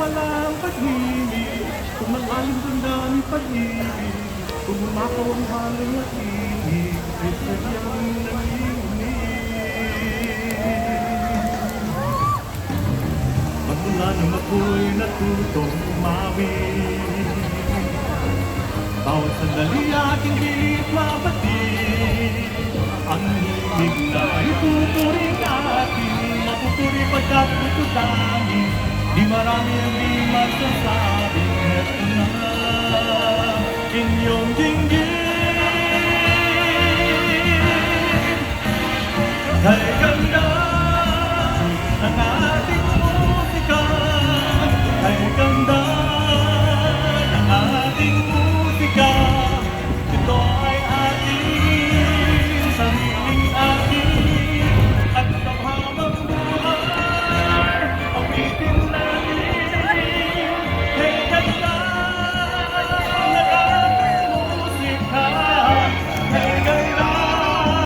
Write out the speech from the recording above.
palang pag-ibig, kung malalim damdamin pag-ibig, kung umakaw ang halong at ibig, ay sadyang nanginginig. Magmula nang ako'y natutong umawit, bawat sandali aking pilit mabatid, ang himig na ituturing atin, mapupuri pagkat ito tanging, di marami ang di masasabing, eto na inyong dinggin. Kay ganda ng